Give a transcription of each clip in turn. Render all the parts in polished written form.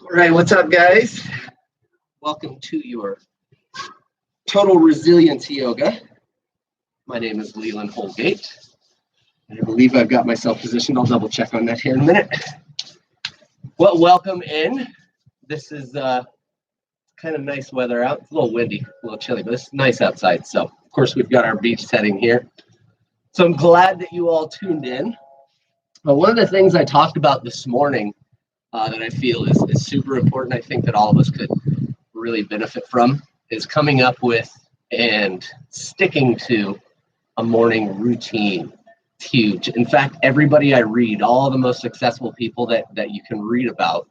All right, what's up, guys? Welcome to your Total Resilience Yoga. My name is Leland Holgate, and I believe I've got myself positioned. I'll double check on that here in a minute. Well, welcome in. This is kind of nice weather out. It's a little windy, a little chilly, but it's nice outside. So, of course, we've got our beach setting here. So I'm glad that you all tuned in. One of the things I talked about this morning that I feel is super important, I think that all of us could really benefit from, is coming up with and sticking to a morning routine. It's huge. In fact, everybody I read, all the most successful people that you can read about,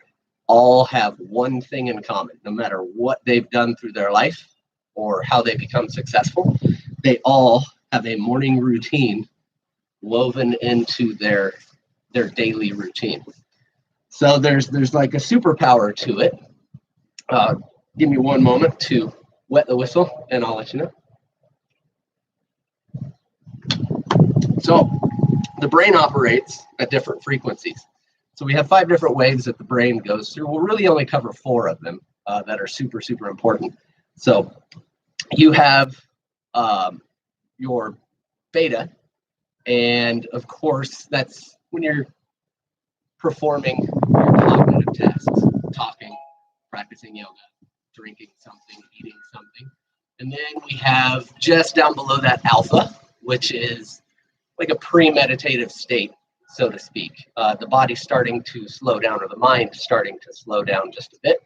all have one thing in common. No matter what they've done through their life or how they become successful, they all have a morning routine woven into their daily routine. So there's like a superpower to it. Give me one moment to wet the whistle and I'll let you know. So the brain operates at different frequencies. So we have 5 different waves that the brain goes through. We'll really only cover 4 of them that are super, super important. So you have your beta, and of course, that's when you're performing your cognitive tasks, talking, practicing yoga, drinking something, eating something. And then we have just down below that alpha, which is like a pre-meditative state, so to speak. The body's starting to slow down, or the mind starting to slow down just a bit.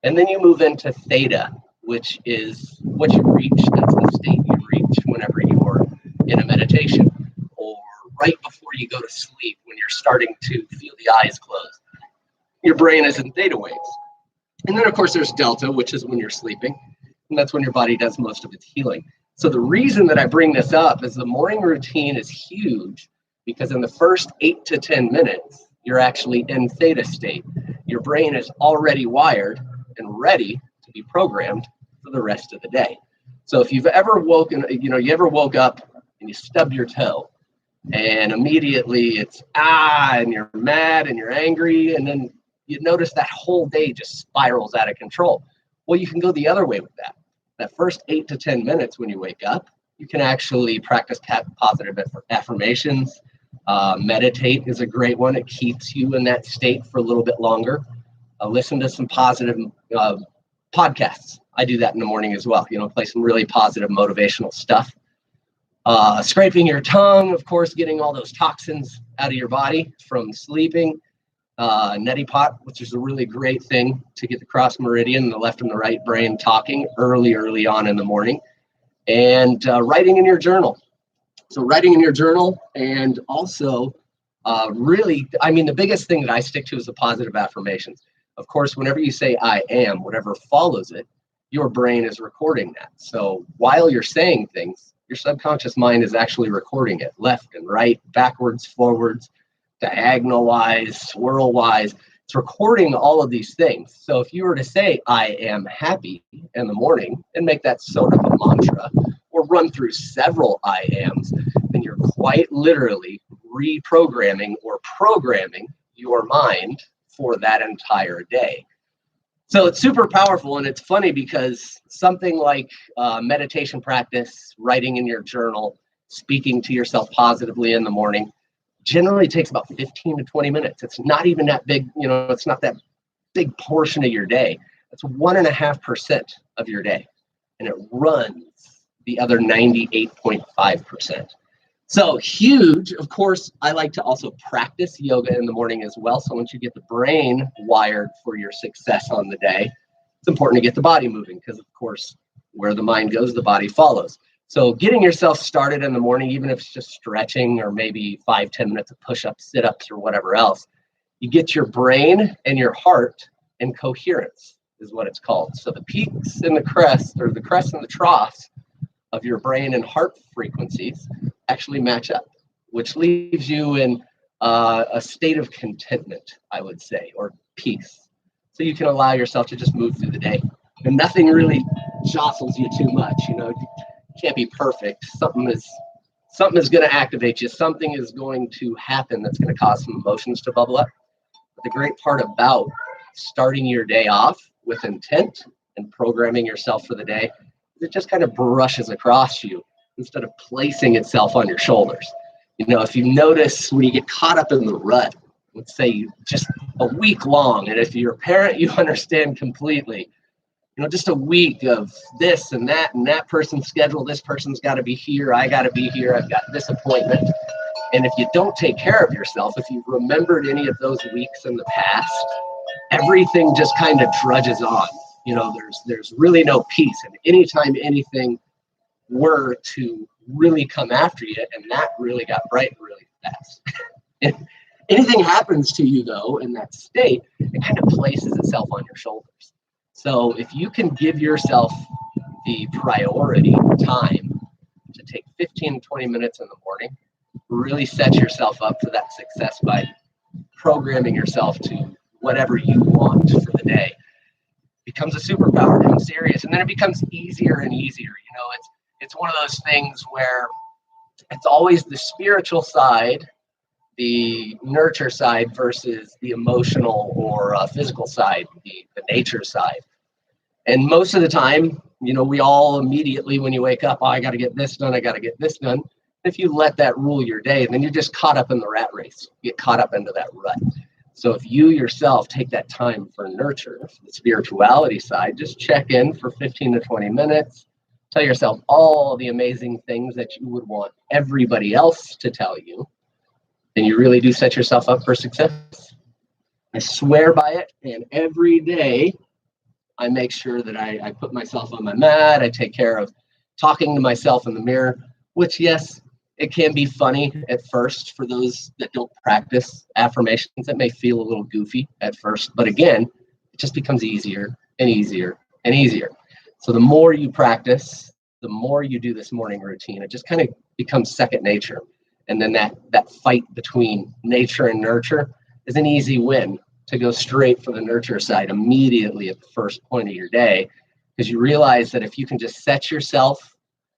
And then you move into theta, which is what you reach. That's the state you reach whenever you're in a meditation, or right before you go to sleep when you're starting to feel the eyes close. Your brain is in theta waves. And then, of course, there's delta, which is when you're sleeping. And that's when your body does most of its healing. So the reason that I bring this up is the morning routine is huge, because in the first 8 to 10 minutes, you're actually in theta state. Your brain is already wired and ready to be programmed for the rest of the day. So if you've ever woken, you ever woke up and you stubbed your toe, and immediately it's and you're mad and you're angry, and then you notice that whole day just spirals out of control. Well, you can go the other way with that. That first 8 to 10 minutes when you wake up, you can actually practice positive affirmations. Meditate is a great one. It keeps you in that state for a little bit longer. Listen to some positive podcasts. I do that in the morning as well. Play some really positive motivational stuff. Scraping your tongue, of course, getting all those toxins out of your body from sleeping. Neti pot, which is a really great thing to get the cross meridian, the left and the right brain talking early on in the morning. And writing in your journal. So writing in your journal, and also the biggest thing that I stick to is the positive affirmations. Of course, whenever you say I am, whatever follows it, your brain is recording that. So while you're saying things, your subconscious mind is actually recording it left and right, backwards, forwards, diagonal-wise, swirl-wise. It's recording all of these things. So if you were to say, I am happy in the morning, and make that sort of a mantra, or run through several I ams, then you're quite literally reprogramming or programming your mind for that entire day. So it's super powerful, and it's funny because something like meditation practice, writing in your journal, speaking to yourself positively in the morning, generally takes about 15 to 20 minutes. It's not even that big, it's not that big portion of your day. It's 1.5% of your day, and it runs the other 98.5%. So huge. Of course, I like to also practice yoga in the morning as well. So once you get the brain wired for your success on the day, it's important to get the body moving, because of course, where the mind goes, the body follows. So getting yourself started in the morning, even if it's just stretching or maybe 5-10 minutes of push-ups, sit-ups, or whatever else, you get your brain and your heart in coherence, is what it's called. So the peaks and the crests, or the crests and the troughs of your brain and heart frequencies actually match up, which leaves you in a state of contentment, I would say, or peace. So you can allow yourself to just move through the day, and nothing really jostles you too much. You can't be perfect. Something is going to activate you. Something is going to happen that's going to cause some emotions to bubble up. But the great part about starting your day off with intent and programming yourself for the day, it just kind of brushes across you instead of placing itself on your shoulders. You know, if you notice when you get caught up in the rut, let's say just a week long, and if you're a parent, you understand completely, you know, just a week of this and that person's schedule, this person's got to be here, I got to be here, I've got this appointment. And if you don't take care of yourself, if you've remembered any of those weeks in the past, everything just kind of drudges on. You know, there's really no peace. And anytime anything were to really come after you, and that really got bright really fast. If anything happens to you, though, in that state, it kind of places itself on your shoulders. So if you can give yourself the priority time to take 15 to 20 minutes in the morning, really set yourself up for that success by programming yourself to whatever you want for the day, becomes a superpower. I'm serious. And then it becomes easier and easier. You know, it's one of those things where it's always the spiritual side, the nurture side versus the emotional or physical side, the nature side. And most of the time, you know, we all immediately, when you wake up, oh, I got to get this done, I got to get this done. If you let that rule your day, then you're just caught up in the rat race. You get caught up into that rut. So if you yourself take that time for nurture, for the spirituality side, just check in for 15 to 20 minutes, tell yourself all the amazing things that you would want everybody else to tell you, then you really do set yourself up for success. I swear by it, and every day I make sure that I put myself on my mat, I take care of talking to myself in the mirror, which, yes, it can be funny at first for those that don't practice affirmations. It may feel a little goofy at first, but again, it just becomes easier and easier and easier. So the more you practice, the more you do this morning routine, it just kind of becomes second nature. And then that fight between nature and nurture is an easy win to go straight for the nurture side immediately at the first point of your day, because you realize that if you can just set yourself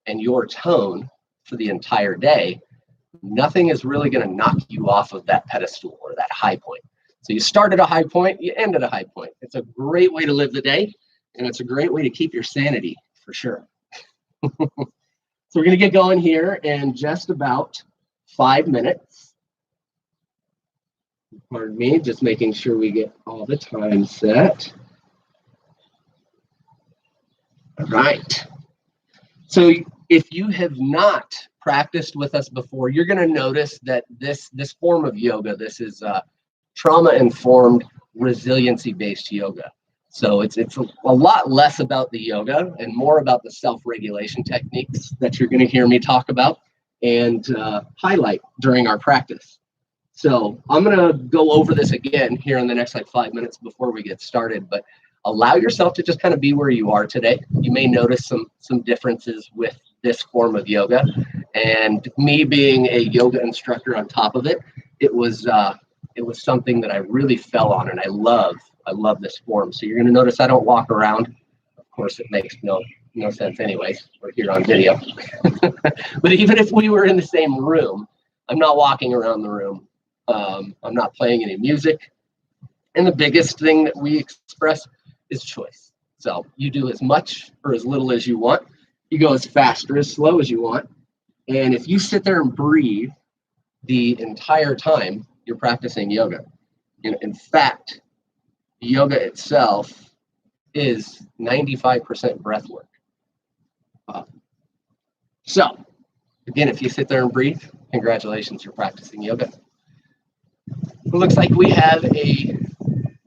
and your tone for the entire day, nothing is really going to knock you off of that pedestal or that high point. So you start at a high point, you end at a high point. It's a great way to live the day, and it's a great way to keep your sanity for sure. So we're going to get going here in just about 5 minutes. Pardon me, just making sure we get all the time set. All right. So if you have not practiced with us before, you're going to notice that this form of yoga, this is trauma-informed, resiliency-based yoga. So it's a lot less about the yoga and more about the self-regulation techniques that you're going to hear me talk about and highlight during our practice. So I'm going to go over this again here in the next 5 minutes before we get started, but allow yourself to just kind of be where you are today. You may notice some differences with this form of yoga, and me being a yoga instructor on top of it, it was something that I really fell on, and I love this form. So you're going to notice I don't walk around. Of course, it makes no sense anyways. We're here on video. But even if we were in the same room, I'm not walking around the room. I'm not playing any music. And the biggest thing that we express is choice. So you do as much or as little as you want. You go as fast or as slow as you want. And if you sit there and breathe the entire time you're practicing yoga, in fact, yoga itself is 95% breath work. So again, if you sit there and breathe, congratulations, you're practicing yoga. It looks like we have a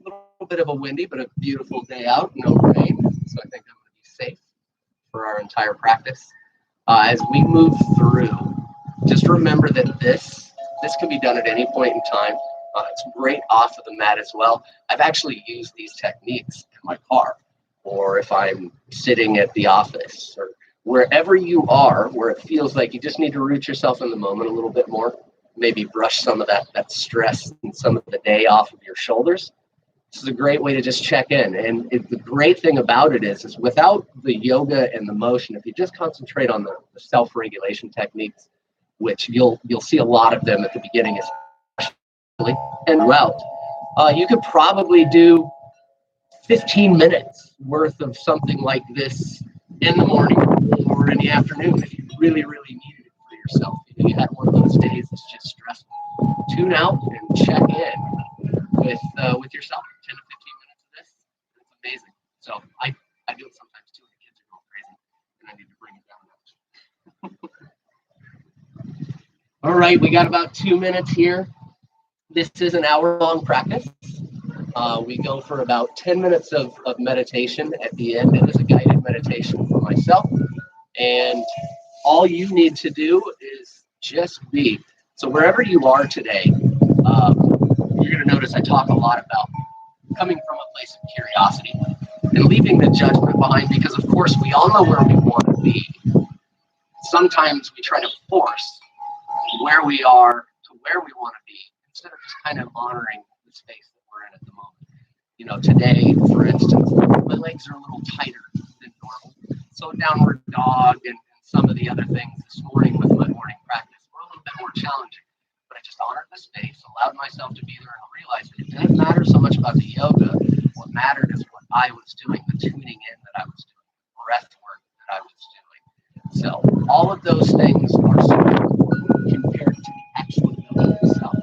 little bit of a windy but a beautiful day out, no rain, so I think I'm going to be safe for our entire practice. As we move through, just remember that this can be done at any point in time. It's great off of the mat as well. I've actually used these techniques in my car, or if I'm sitting at the office, or wherever you are, where it feels like you just need to root yourself in the moment a little bit more, maybe brush some of that stress and some of the day off of your shoulders. This is a great way to just check in. And the great thing about it is without the yoga and the motion, if you just concentrate on the self-regulation techniques, which you'll see a lot of them at the beginning especially and throughout, you could probably do 15 minutes worth of something like this in the morning or in the afternoon if you really, really needed it for yourself. If you had one of those days that's just stressful, tune out and check in with yourself. 10 to 15 minutes of this, it's amazing. So I do it sometimes too when the kids are going crazy and I need to bring it down a notch. All right, we got about 2 minutes here. This is an hour-long practice. We go for about 10 minutes of meditation. At the end, it is a guided meditation for myself. And all you need to do is just be. So wherever you are today, you're going to notice I talk a lot about coming from a place of curiosity and leaving the judgment behind, because of course we all know where we want to be. Sometimes we try to force where we are to where we want to be instead of just kind of honoring the space that we're in at the moment. You know, today, for instance, my legs are a little tighter than normal. So downward dog and some of the other things this morning with my morning practice were a little bit more challenging. But I just honored the space, allowed myself to be there, and realized that it didn't matter so much about the yoga. What mattered is what I was doing, the tuning in that I was doing, the breath work that I was doing. So all of those things are so important compared to the actual yoga itself.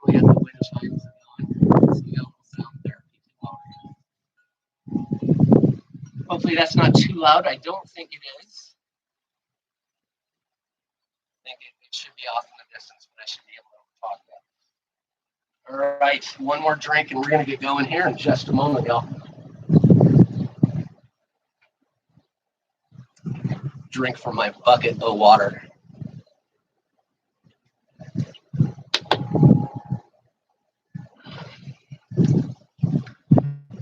We got the wind chimes going. So we got a little sound therapy tomorrow. Hopefully that's not too loud. I don't think it is. I think it should be off in the distance, but I should be able to talk about it. All right, one more drink and we're going to get going here in just a moment, y'all. Drink from my bucket of water.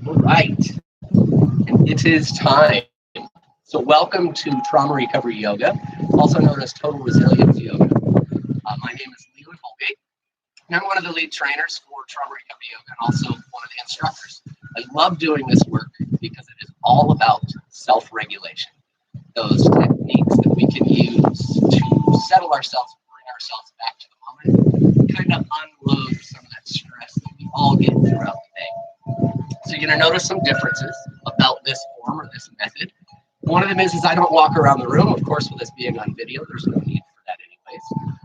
All right, and it is time. So welcome to Trauma Recovery Yoga, also known as Total Resilience Yoga. My name is Leland Holgate, and I'm one of the lead trainers for Trauma Recovery Yoga and also one of the instructors. I love doing this work because it is all about self-regulation. Those techniques that we can use to settle ourselves, bring ourselves back to the moment, kind of unload some of that stress that we all get throughout the day. So you're going to notice some differences about this form or this method. One of them is I don't walk around the room. Of course, with this being on video, there's no need for that anyways.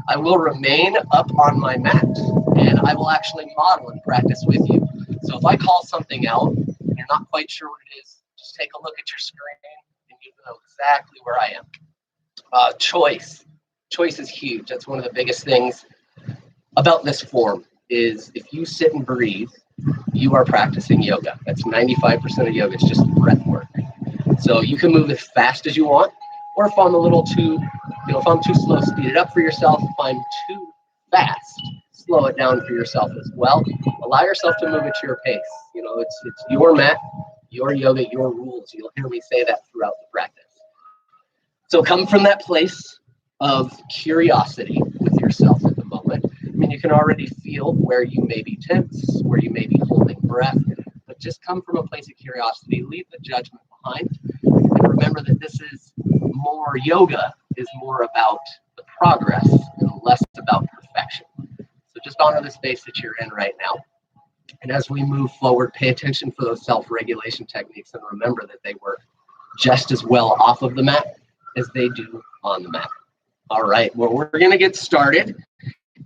I will remain up on my mat, and I will actually model and practice with you. So if I call something out and you're not quite sure what it is, just take a look at your screen and you know exactly where I am. Choice. Choice is huge. That's one of the biggest things about this form is if you sit and breathe, you are practicing yoga. That's 95% of yoga. It's just breath work. So you can move as fast as you want, or if I'm a little too, if I'm too slow, speed it up for yourself. If I'm too fast, slow it down for yourself as well. Allow yourself to move at your pace. It's your mat, your yoga, your rules. You'll hear me say that throughout the practice. So come from that place of curiosity with yourself at the moment. I mean, you can already feel where you may be tense, where you may be holding breath, but just come from a place of curiosity. Leave the judgment behind. And remember that this is more yoga, is more about the progress and less about perfection. So just honor the space that you're in right now. And as we move forward, pay attention for those self-regulation techniques and remember that they work just as well off of the mat as they do on the mat. All right, well, we're going to get started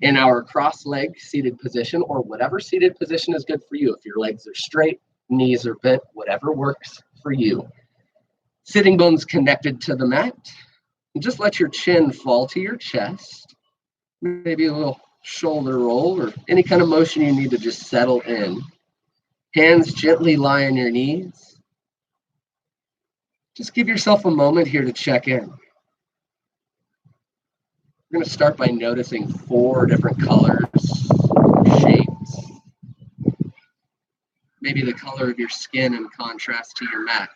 in our cross-leg seated position, or whatever seated position is good for you. If your legs are straight, knees are bent, whatever works for you. Sitting bones connected to the mat. And just let your chin fall to your chest. Maybe a little shoulder roll or any kind of motion you need to just settle in. Hands gently lie on your knees. Just give yourself a moment here to check in. We're going to start by noticing 4 different colors, shapes. Maybe the color of your skin in contrast to your mat.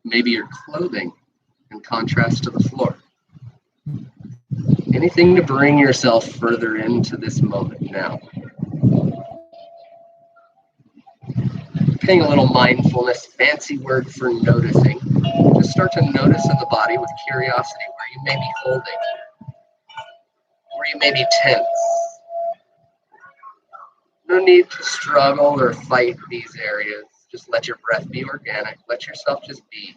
Maybe your clothing in contrast to the floor. Anything to bring yourself further into this moment now. Paying a little mindfulness, fancy word for noticing. Just start to notice in the body with curiosity where you may be holding, where you may be tense. No need to struggle or fight these areas. Just let your breath be organic. Let yourself just be.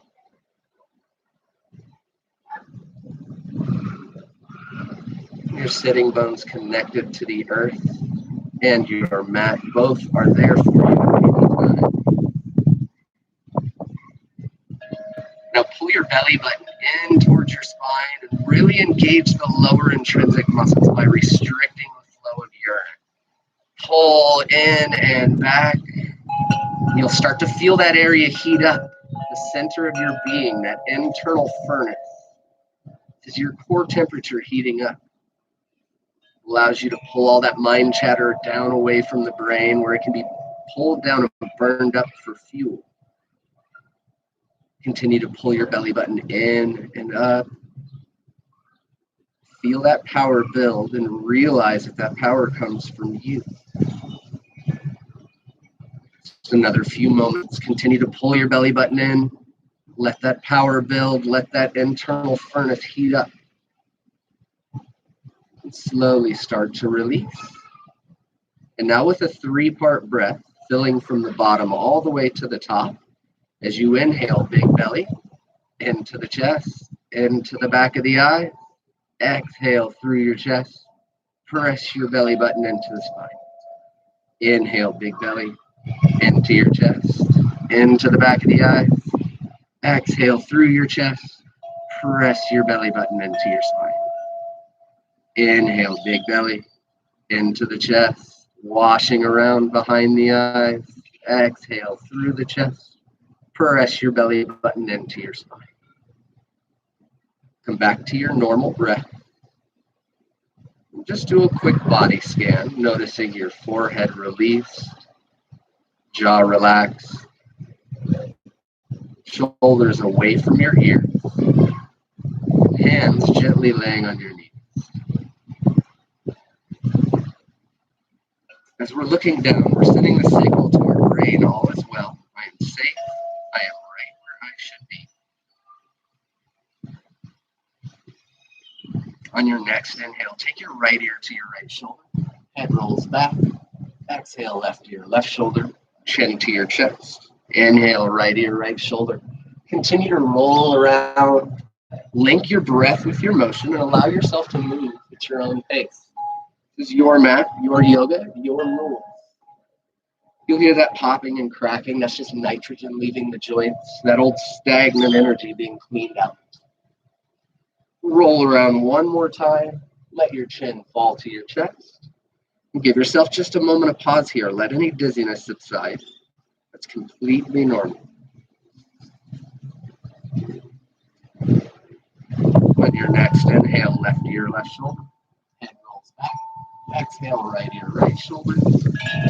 Your sitting bones connected to the earth and your mat both are there for you anytime. Now pull your belly button in towards your spine and really engage the lower intrinsic muscles by restricting the flow of urine. Pull in and back. You'll start to feel that area heat up, the center of your being, that internal furnace. Is your core temperature heating up? Allows you to pull all that mind chatter down away from the brain where it can be pulled down and burned up for fuel. Continue to pull your belly button in and up. Feel that power build and realize that that power comes from you. Just another few moments. Continue to pull your belly button in. Let that power build. Let that internal furnace heat up. And slowly start to release. And now with a 3-part breath, filling from the bottom all the way to the top. As you inhale, big belly, into the chest, into the back of the eye. Exhale through your chest. Press your belly button into the spine. Inhale, big belly, into your chest, into the back of the eyes. Exhale through your chest. Press your belly button into your spine. Inhale, big belly, into the chest, washing around behind the eyes. Exhale through the chest. Press your belly button into your spine. Come back to your normal breath. Just do a quick body scan, noticing your forehead released, jaw relaxed, shoulders away from your ears, hands gently laying on your knees. As we're looking down, we're sending the signal to our brain, all is well. I am safe. I am right where I should be. On your next inhale, take your right ear to your right shoulder. Head rolls back. Exhale, left ear, left shoulder. Chin to your chest. Inhale, right ear, right shoulder. Continue to roll around. Link your breath with your motion and allow yourself to move at your own pace. This is your mat, your yoga, your rules. You'll hear that popping and cracking. That's just nitrogen leaving the joints, that old stagnant energy being cleaned out. Roll around one more time. Let your chin fall to your chest. And give yourself just a moment of pause here. Let any dizziness subside. That's completely normal. On your next inhale, left ear, left shoulder. Head rolls back. Exhale, right ear, right shoulder.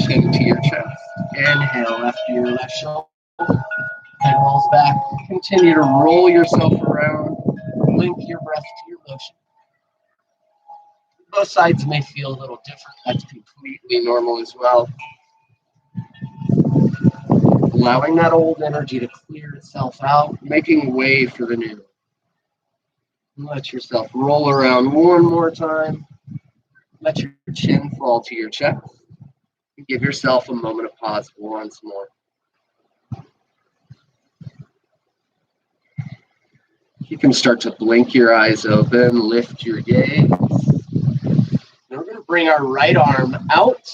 Chin to your chest. Inhale, left ear, left shoulder. Head rolls back. Continue to roll yourself around. Link your breath to your motion. Both sides may feel a little different. That's completely normal as well. Allowing that old energy to clear itself out, making way for the new. Let yourself roll around one more time. Let your chin fall to your chest. Give yourself a moment of pause once more. You can start to blink your eyes open, lift your gaze. Then we're going to bring our right arm out.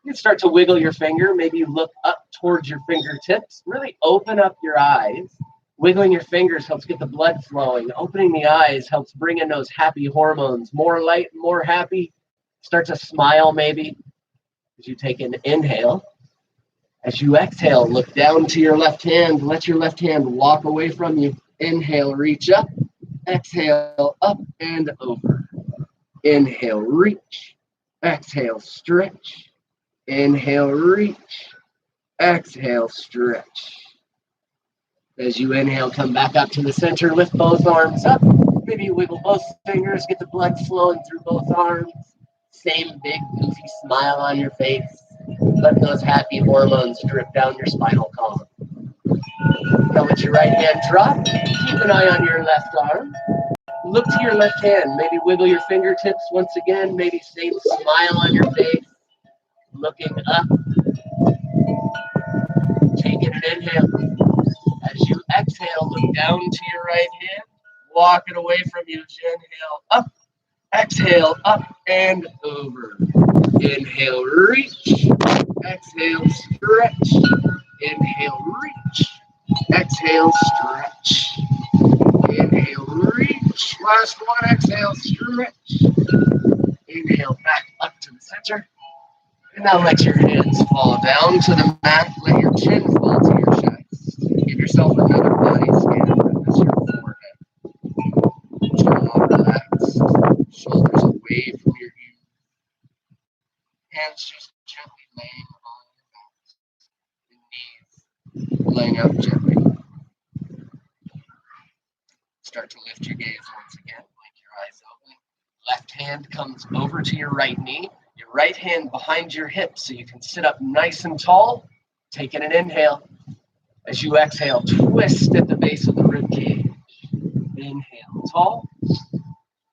You can start to wiggle your finger. Maybe you look up towards your fingertips. Really open up your eyes. Wiggling your fingers helps get the blood flowing. Opening the eyes helps bring in those happy hormones. More light, more happy. Start to smile maybe as you take an inhale. As you exhale, look down to your left hand. Let your left hand walk away from you. Inhale, reach up. Exhale, up and over. Inhale, reach. Exhale, stretch. Inhale, reach. Exhale, stretch. As you inhale, come back up to the center. Lift both arms up. Maybe you wiggle both fingers. Get the blood flowing through both arms. Same big, goofy smile on your face. Let those happy hormones drip down your spinal column. Now let your right hand drop. Keep an eye on your left arm. Look to your left hand. Maybe wiggle your fingertips once again. Maybe same smile on your face. looking up, taking an inhale. As you exhale, look down to your right hand, walk it away from you as you inhale up, exhale up and over. Inhale, reach, exhale, stretch, inhale, reach, exhale, stretch, inhale, reach, last one, exhale, stretch, inhale, back up to the center, and now let your hands fall down to the mat, let your chin fall to your chest, give yourself another body scan, notice your forehead, jaw relaxed, shoulders away from your ears, hands just gently laying on your back, the knees laying out gently. Start to lift your gaze once again, blink your eyes open. Left hand comes over to your right knee, your right hand behind your hip so you can sit up nice and tall. Taking an inhale. As you exhale, twist at the base of the rib cage. Inhale, tall.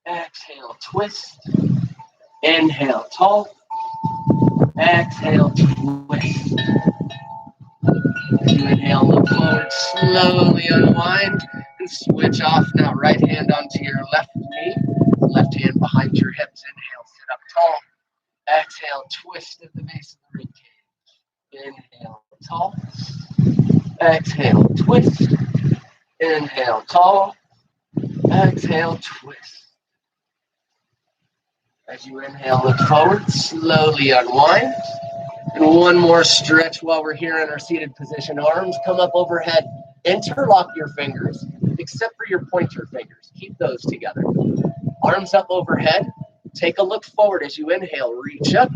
Exhale, twist. Inhale, tall. Exhale, twist. As you inhale, look forward, slowly unwind and switch off. Now right hand onto your left knee, left hand behind your hips. Inhale, sit up tall. Exhale, twist at the base of the rib cage. Inhale, tall. Exhale, twist. Inhale, tall. Exhale, twist. As you inhale, look forward, slowly unwind. And one more stretch while we're here in our seated position. Arms come up overhead. Interlock your fingers, except for your pointer fingers. Keep those together. Arms up overhead. Take a look forward as you inhale. Reach up.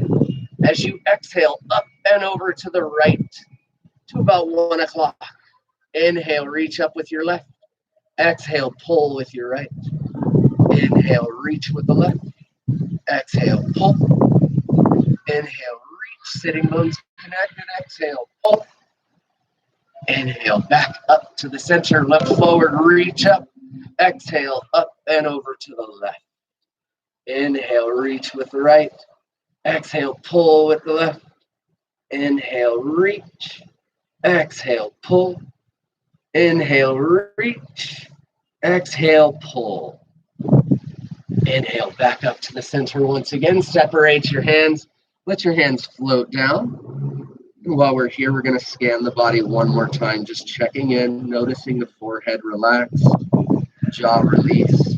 As you exhale, up and over to the right to about 1 o'clock. Inhale, reach up with your left. Exhale, pull with your right. Inhale, reach with the left. Exhale, pull. Inhale, reach, sitting bones connected. Exhale, pull. Inhale, back up to the center. Look forward, reach up. Exhale, up and over to the left. Inhale, reach with the right. Exhale, pull with the left. Inhale, reach. Exhale, pull. Inhale, reach. Exhale, pull. Inhale, back up to the center once again. Separate your hands. Let your hands float down. And while we're here, we're going to scan the body one more time, just checking in, noticing the forehead relaxed, jaw released,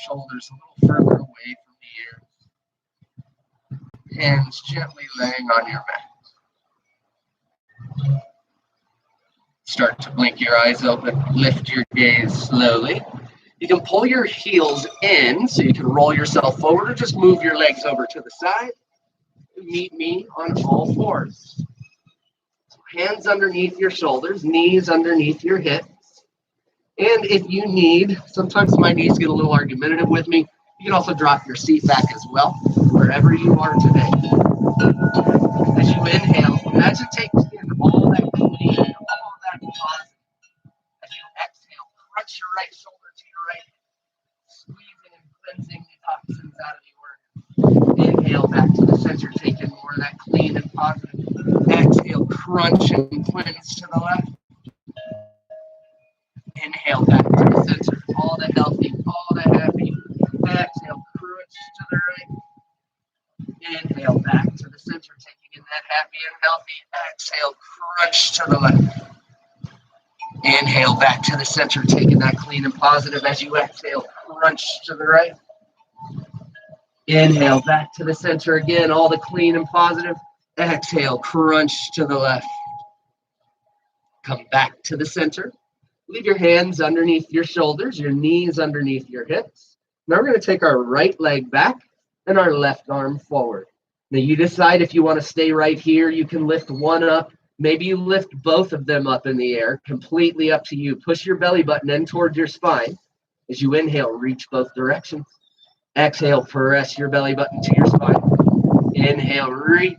shoulders a little further away from the ears. Hands gently laying on your back. Start to blink your eyes open. Lift your gaze slowly. You can pull your heels in so you can roll yourself forward or just move your legs over to the side. Meet me on all fours. Hands underneath your shoulders, knees underneath your hips. And if you need, sometimes my knees get a little argumentative with me, you can also drop your seat back as well, wherever you are today. As you inhale, imagine taking in all that clean, all that positive. As you exhale, crunch your right shoulder to your right, squeezing and cleansing the toxins out of the organ. Inhale back to the center, taking more of that clean and positive. Exhale, crunch and cleanse to the left. Inhale back to the center, all the healthy, all the happy. Exhale, crunch to the right. Inhale back to the center, taking in that happy and healthy. Exhale, crunch to the left. Inhale back to the center, taking that clean and positive. As you exhale, crunch to the right. Inhale back to the center again, all the clean and positive. Exhale, crunch to the left. Come back to the center. Leave your hands underneath your shoulders, your knees underneath your hips. Now we're going to take our right leg back and our left arm forward. Now you decide if you want to stay right here. You can lift one up. Maybe you lift both of them up in the air. Completely up to you. Push your belly button in towards your spine. As you inhale, reach both directions. Exhale, press your belly button to your spine. Inhale, reach.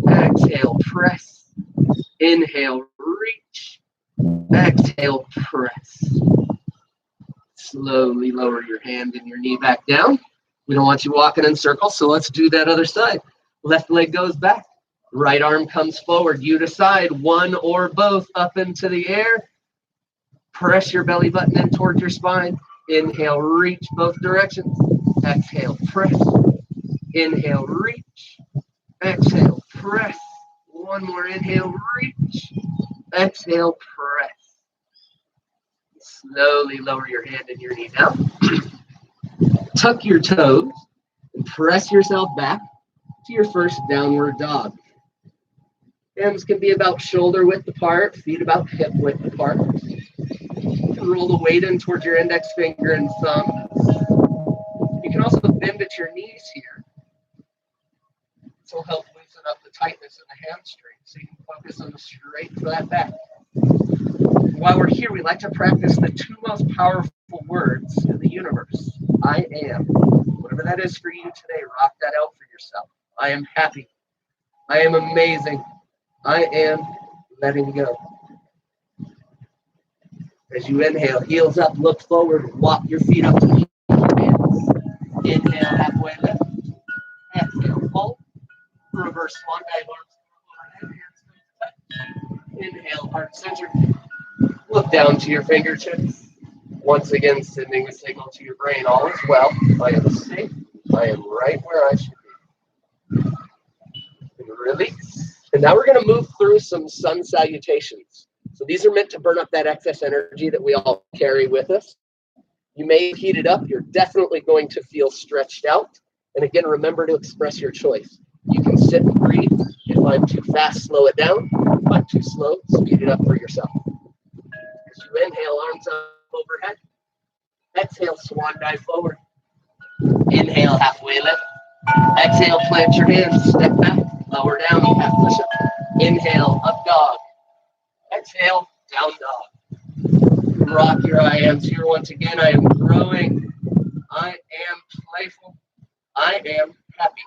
Exhale, press. Inhale, reach. Exhale, press. Slowly lower your hand and your knee back down. We don't want you walking in circles, so let's do that other side. Left leg goes back. Right arm comes forward. You decide, one or both, up into the air. Press your belly button in towards your spine. Inhale, reach both directions. Exhale, press. Inhale, reach. Exhale, press. One more inhale, reach. Exhale, press. Slowly lower your hand and your knee down. Tuck your toes and press yourself back to your first downward dog. Hands can be about shoulder width apart, feet about hip width apart. You can roll the weight in towards your index finger and thumb. You can also bend at your knees here. This will help loosen up the tightness in the hamstring so you can focus on the straight flat back. While we're here, we like to practice the two most powerful words in the universe. I am. Whatever that is for you today, rock that out for yourself. I am happy. I am amazing. I am letting go. As you inhale, heels up, look forward, walk your feet up to meet your hands. Inhale, halfway lift. Exhale, fold. Reverse swan dive, arms overhead, hands. Inhale, heart center. Look down to your fingertips. Once again, sending a signal to your brain, all is well. I am safe. I am right where I should be. And release. And now we're going to move through some sun salutations. So these are meant to burn up that excess energy that we all carry with us. You may heat it up. You're definitely going to feel stretched out. And again, remember to express your choice. You can sit and breathe. If I'm too fast, slow it down. If I'm too slow, speed it up for yourself. As you inhale, arms up overhead. Exhale, swan dive forward. Inhale, halfway lift. Exhale, plant your hands, step back, lower down, half push-up. Inhale, up dog. Exhale, down dog. Rock your I ams here once again. I am growing. I am playful. I am happy.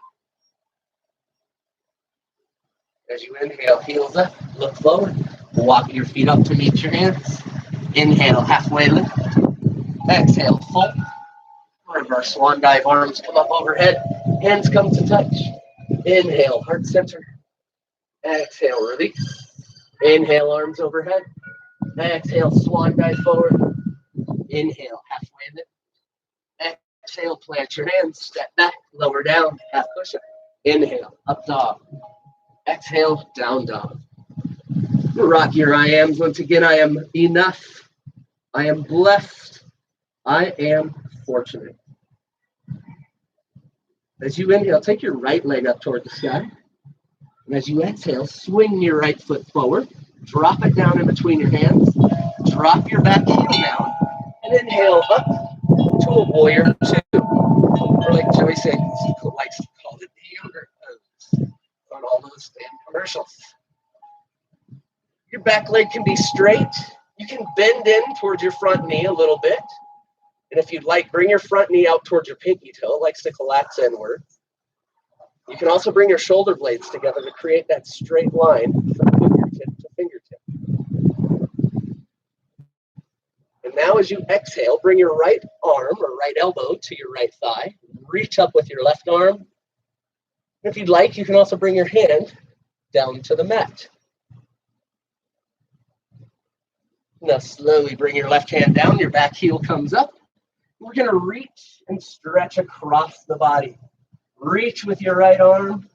As you inhale, heels up, look forward. Walk your feet up to meet your hands. Inhale, halfway lift. Exhale, fold. Reverse swan dive, arms come up overhead. Hands come to touch. Inhale, heart center. Exhale, release. Inhale, arms overhead. Exhale, swan dive forward. Inhale, halfway lift. Exhale, plant your hands, step back, lower down, half push-up. Inhale, up dog. Exhale, down dog. Rock your I ams once again. I am enough. I am blessed. I am fortunate. As you inhale, take your right leg up toward the sky. And as you exhale, swing your right foot forward. Drop it down in between your hands. Drop your back heel down. And inhale up to a warrior two. Or like Joey said, he likes to call it the yogurt pose on all those damn commercials. Your back leg can be straight. You can bend in towards your front knee a little bit. And if you'd like, bring your front knee out towards your pinky toe. It likes to collapse inward. You can also bring your shoulder blades together to create that straight line from fingertip to fingertip. And now as you exhale, bring your right arm or right elbow to your right thigh. Reach up with your left arm. And if you'd like, you can also bring your hand down to the mat. Now slowly bring your left hand down. Your back heel comes up. We're going to reach and stretch across the body. Reach with your right arm.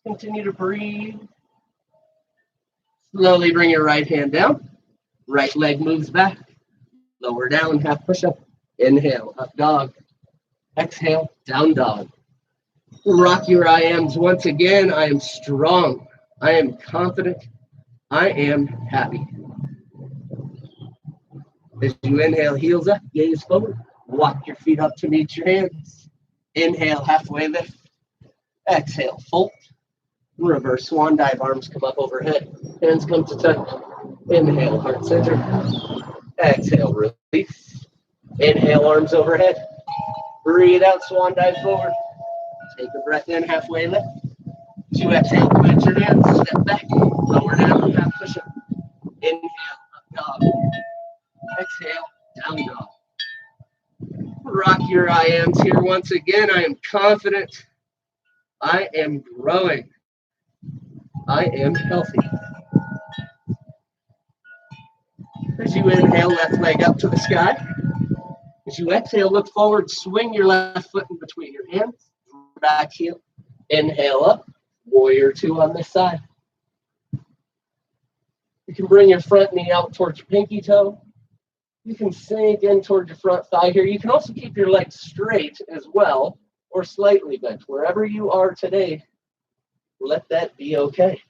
Continue to breathe. Slowly bring your right hand down. Right leg moves back. Lower down, half push-up. Inhale, up dog. Exhale, down dog. Rock your I ams once again. I am strong. I am confident. I am happy. As you inhale, heels up, gaze forward. Walk your feet up to meet your hands. Inhale, halfway lift. Exhale, fold. Reverse swan dive, arms come up overhead. Hands come to touch. Inhale, heart center. Exhale, release. Inhale, arms overhead. Breathe out, swan dive forward. Take a breath in, halfway lift. As you exhale, plant your hands, step back. Lower down, half push-up. Inhale, up dog. Exhale, down dog. Rock your I ams here once again. I am confident. I am growing. I am healthy. As you inhale, left leg up to the sky. As you exhale, look forward, swing your left foot in between your hands, back heel. Inhale up, warrior two on this side. You can bring your front knee out towards your pinky toe. You can sink in towards your front thigh here. You can also keep your legs straight as well, or slightly bent. Wherever you are today, let that be okay.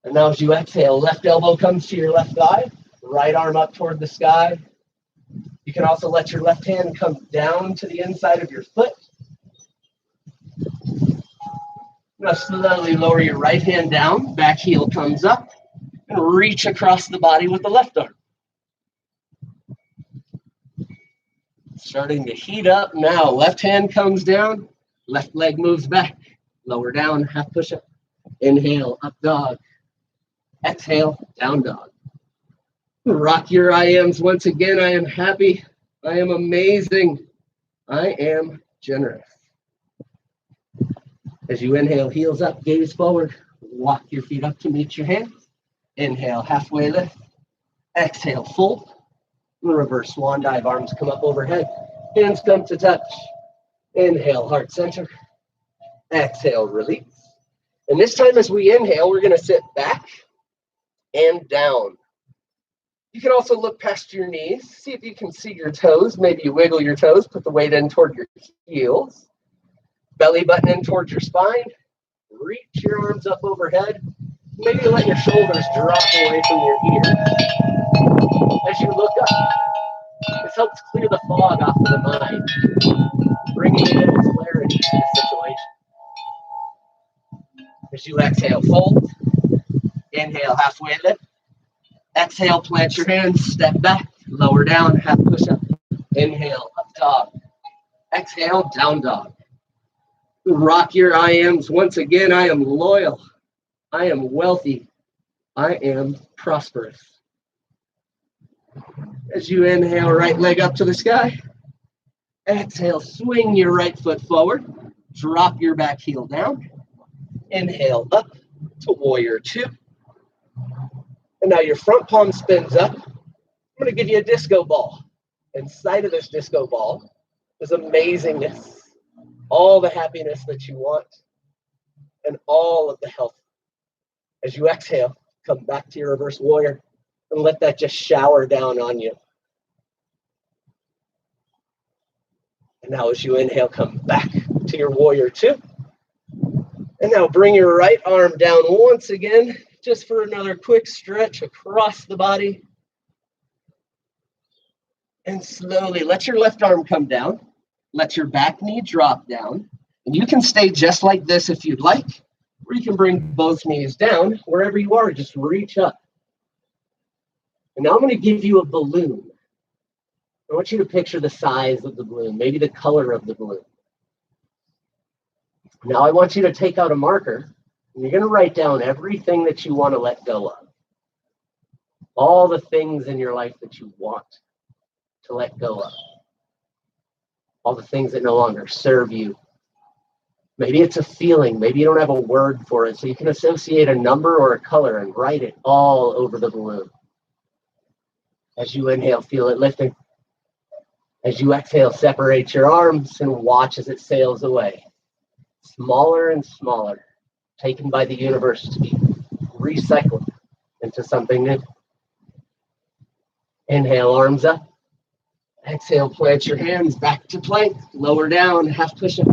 And now as you exhale, left elbow comes to your left thigh, right arm up toward the sky. You can also let your left hand come down to the inside of your foot. Now slowly lower your right hand down, back heel comes up, and reach across the body with the left arm. Starting to heat up now. Left hand comes down, left leg moves back. Lower down, half push-up. Inhale, up dog. Exhale, down dog. Rock your I ams once again. I am happy. I am amazing. I am generous. As you inhale, heels up, gaze forward. Walk your feet up to meet your hands. Inhale, halfway lift. Exhale, fold. Reverse swan dive, arms come up overhead. Hands come to touch. Inhale, heart center. Exhale, release. And this time as we inhale, we're going to sit back and down. You can also look past your knees. See if you can see your toes. Maybe you wiggle your toes. Put the weight in toward your heels. Belly button in towards your spine. Reach your arms up overhead. Maybe let your shoulders drop away from your ears. As you look up, this helps clear the fog off of the mind, bringing a little clarity to the situation. As you exhale, fold. Inhale, halfway lift. Exhale, plant your hands, step back, lower down, half push-up. Inhale, up dog. Exhale, down dog. Rock your I ams. Once again, I am loyal. I am wealthy. I am prosperous. As you inhale, right leg up to the sky. Exhale, swing your right foot forward. Drop your back heel down. Inhale up to warrior two. And now your front palm spins up. I'm going to give you a disco ball. Inside of this disco ball is amazingness, all the happiness that you want, and all of the health. As you exhale, come back to your reverse warrior and let that just shower down on you. And now as you inhale, come back to your warrior two. And now bring your right arm down once again, just for another quick stretch across the body. And slowly let your left arm come down. Let your back knee drop down. And you can stay just like this if you'd like, or you can bring both knees down. Wherever you are, just reach up. And now I'm going to give you a balloon. I want you to picture the size of the balloon, maybe the color of the balloon. Now I want you to take out a marker, and you're going to write down everything that you want to let go of. All the things in your life that you want to let go of. All the things that no longer serve you. Maybe it's a feeling. Maybe you don't have a word for it, so you can associate a number or a color and write it all over the balloon. As you inhale, feel it lifting. As you exhale, separate your arms and watch as it sails away. Smaller and smaller, taken by the universe to be recycled into something new. Inhale, arms up. Exhale, plant your hands back to plank. Lower down, half push-up.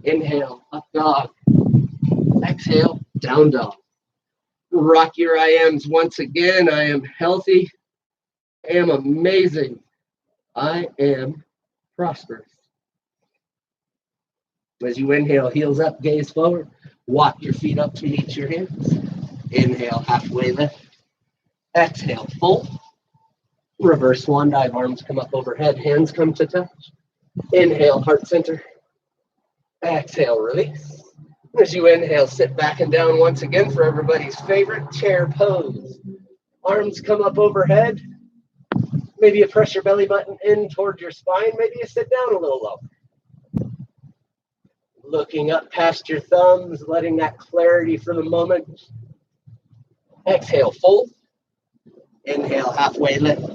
Inhale, up dog. Exhale, down dog. Rock your I ams once again. I am healthy. I am amazing. I am prosperous. As you inhale, heels up, gaze forward. Walk your feet up to meet your hands. Inhale, halfway lift. Exhale, fold. Reverse swan dive, arms come up overhead, hands come to touch. Inhale, heart center. Exhale, release. As you inhale, sit back and down once again for everybody's favorite chair pose. Arms come up overhead. Maybe you press your belly button in toward your spine. Maybe you sit down a little lower. Looking up past your thumbs, letting that clarity for the moment. Exhale, fold. Inhale, halfway lift.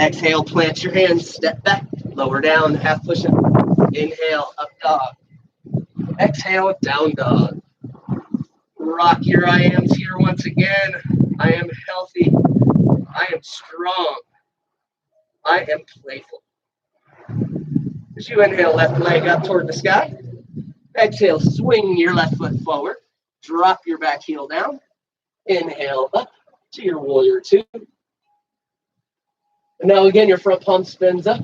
Exhale, plant your hands, step back, lower down, half push up. Inhale, up dog. Exhale, down dog. Rock your I ams here once again. I am healthy. I am strong. I am playful. As you inhale, left leg up toward the sky. Exhale, swing your left foot forward. Drop your back heel down. Inhale up to your warrior two. And now again, your front palm spins up.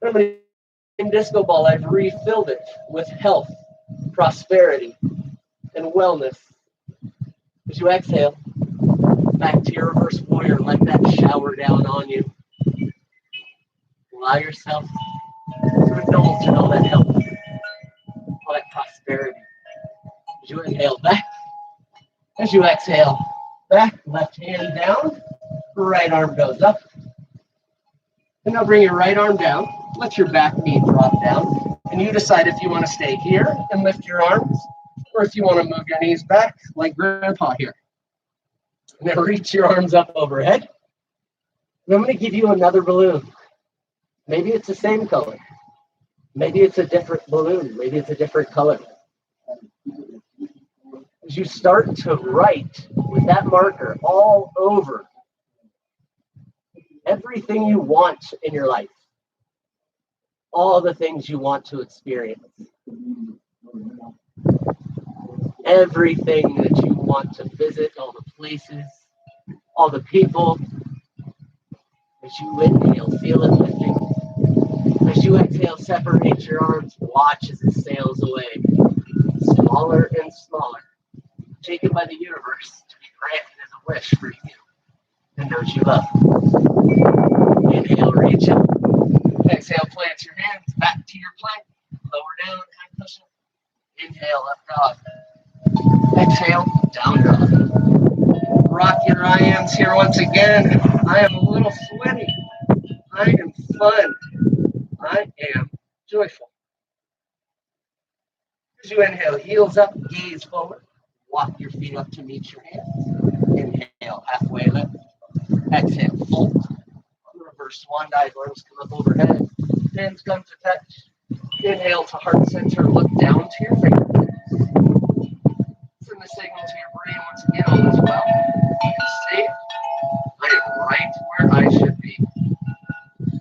I'm going to disco ball. I've refilled it with health, prosperity, and wellness. As you exhale, back to your reverse warrior. Let that shower down on you. Allow yourself to indulge in all that health, all that prosperity. As you inhale back, as you exhale back, left hand down, right arm goes up. And now bring your right arm down. Let your back knee drop down. And you decide if you want to stay here and lift your arms, or if you want to move your knees back like Grandpa here. And then reach your arms up overhead. And I'm going to give you another balloon. Maybe it's the same color. Maybe it's a different balloon. Maybe it's a different color. As you start to write with that marker all over everything you want in your life, all the things you want to experience, everything that you want to visit, all the places, all the people. As you inhale, feel it lifting. As you exhale, separate your arms, watch as it sails away, smaller and smaller, taken by the universe to be granted as a wish for you and those you love. Inhale, reach up. Exhale, plant your hands back to your plank. Lower down, half push up. Inhale, up dog. Exhale, down dog. Rock your I ams here once again. I am a little sweaty. I am fun. I am joyful. As you inhale, heels up, gaze forward. Walk your feet up to meet your hands. Inhale, halfway lift. Exhale, fold. Reverse swan dive, arms come up overhead. Hands come to touch. Inhale to heart center, look down to your fingertips. Send the signal to your brain once again, all is well. I am safe. I am right where I should be. And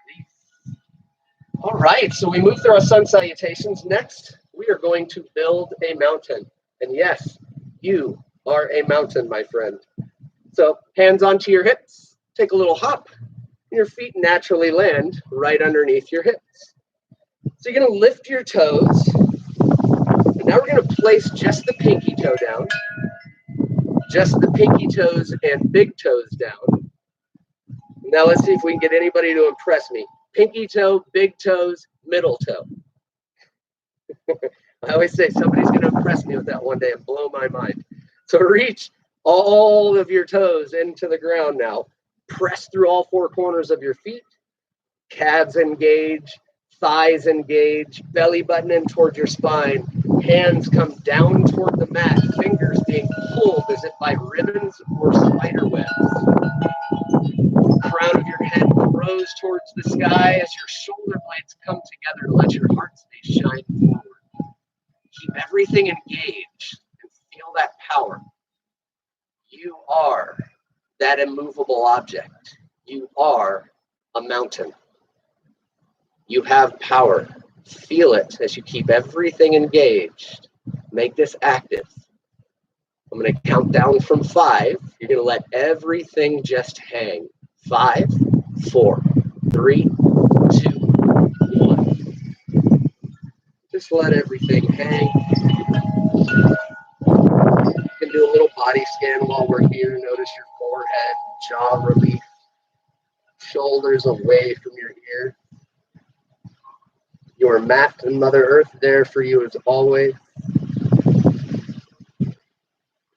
release. All right, so we move through our sun salutations. Next, we are going to build a mountain. And yes, you are a mountain, my friend. So hands onto your hips, take a little hop, and your feet naturally land right underneath your hips. So you're going to lift your toes, and now we're going to place just the pinky toe down, just the pinky toes and big toes down. Now let's see if we can get anybody to impress me. Pinky toe, big toes, middle toe. I always say somebody's going to impress me with that one day and blow my mind. So reach all of your toes into the ground now. Press through all four corners of your feet. Calves engage, thighs engage, belly button in toward your spine. Hands come down toward the mat, fingers being pulled as if by ribbons or spider webs. Crown of your head grows towards the sky as your shoulder blades come together to let your heart space shine forward. Keep everything engaged and feel that power. You are that immovable object. You are a mountain. You have power. Feel it as you keep everything engaged. Make this active. I'm going to count down from 5. You're going to let everything just hang. 5, 4, 3, 2, 1. Just let everything hang. You can do a little body scan while we're here. Notice your forehead, jaw relief, shoulders away from your ear. Your mat and Mother Earth there for you as always.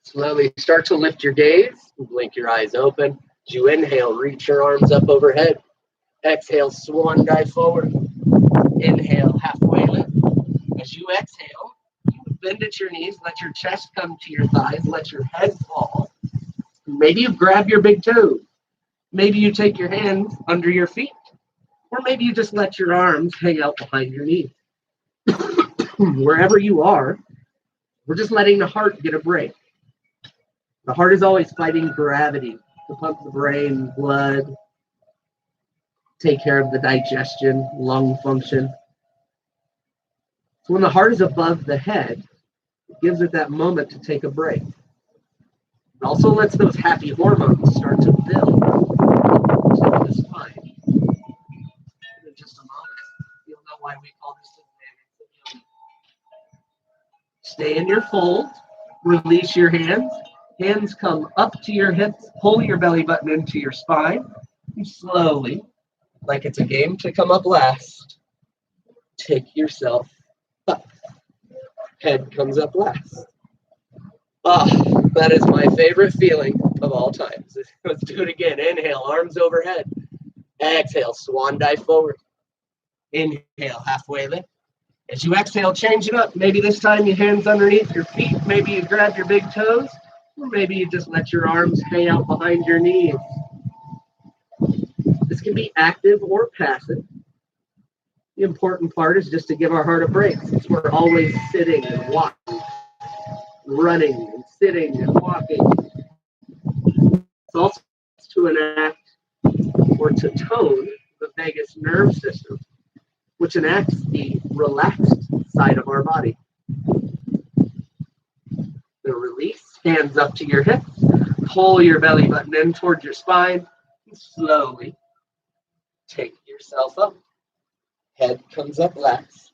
Slowly start to lift your gaze. Blink your eyes open. As you inhale, reach your arms up overhead. Exhale, swan dive forward. Inhale, halfway lift. As you exhale, you bend at your knees, let your chest come to your thighs, let your head fall. Maybe you grab your big toe. Maybe you take your hands under your feet. Or maybe you just let your arms hang out behind your knees. Wherever you are, we're just letting the heart get a break. The heart is always fighting gravity to pump the brain, blood, take care of the digestion, lung function. So when the heart is above the head, it gives it that moment to take a break. It also lets those happy hormones start to build to the spine. In just a moment, you'll know why we call this the advantage. Stay in your fold, release your hands. Hands come up to your hips, pull your belly button into your spine. And slowly, like it's a game to come up last, take yourself up. Head comes up last. Ah, that is my favorite feeling of all times. Let's do it again. Inhale, arms overhead. Exhale, swan dive forward. Inhale, halfway lift. As you exhale, change it up. Maybe this time your hands underneath your feet. Maybe you grab your big toes. Or maybe you just let your arms hang out behind your knees. This can be active or passive. The important part is just to give our heart a break, since we're always sitting and walking, running and sitting and walking. It's also to enact or to tone the vagus nerve system, which enacts the relaxed side of our body. The release, hands up to your hips, pull your belly button in towards your spine, and slowly take yourself up. Head comes up last.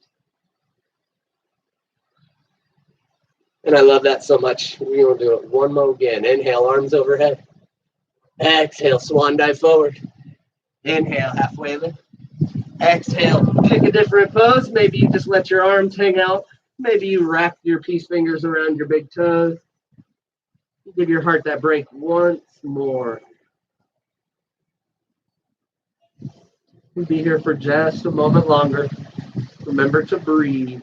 And I love that so much. We're going to do it one more again. Inhale, arms overhead. Exhale, swan dive forward. Inhale, halfway lift. Exhale, pick a different pose. Maybe you just let your arms hang out. Maybe you wrap your peace fingers around your big toes. Give your heart that break once more. We'll be here for just a moment longer. Remember to breathe.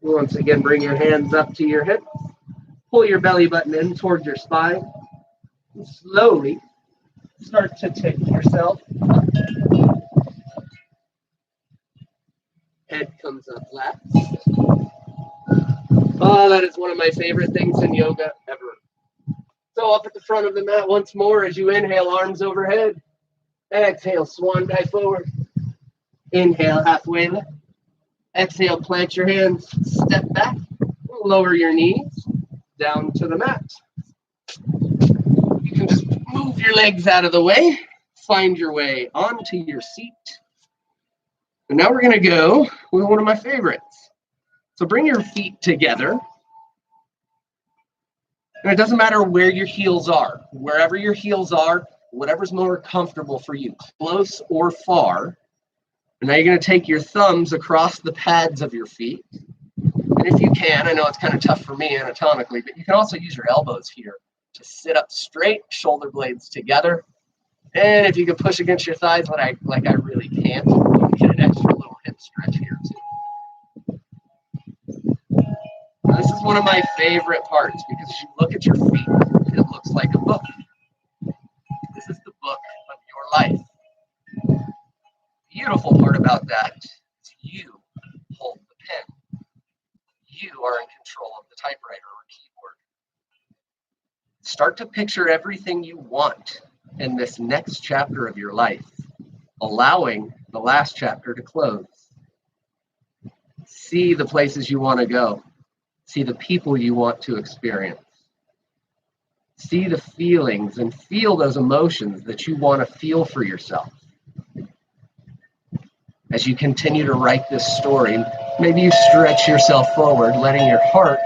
Once again, bring your hands up to your hips. Pull your belly button in towards your spine. And slowly start to take yourself up. Head comes up last. Oh, that is one of my favorite things in yoga ever. So up at the front of the mat once more as you inhale, arms overhead. Exhale, swan dive forward. Inhale, halfway lift. Exhale, plant your hands, step back, lower your knees down to the mat. You can just move your legs out of the way, find your way onto your seat. And now we're going to go with one of my favorites. So bring your feet together. And it doesn't matter where your heels are. Wherever your heels are, whatever's more comfortable for you, close or far. And now you're going to take your thumbs across the pads of your feet. And if you can, I know it's kind of tough for me anatomically, but you can also use your elbows here to sit up straight, shoulder blades together. And if you can push against your thighs like I really can't, you can get an extra little hip stretch here too. Now, this is one of my favorite parts because as you look at your feet, it looks like a book. This is the book of your life. Beautiful part about that is you hold the pen. You are in control of the typewriter or keyboard. Start to picture everything you want in this next chapter of your life, allowing the last chapter to close. See the places you want to go. See the people you want to experience. See the feelings and feel those emotions that you want to feel for yourself. As you continue to write this story, maybe you stretch yourself forward, letting your heart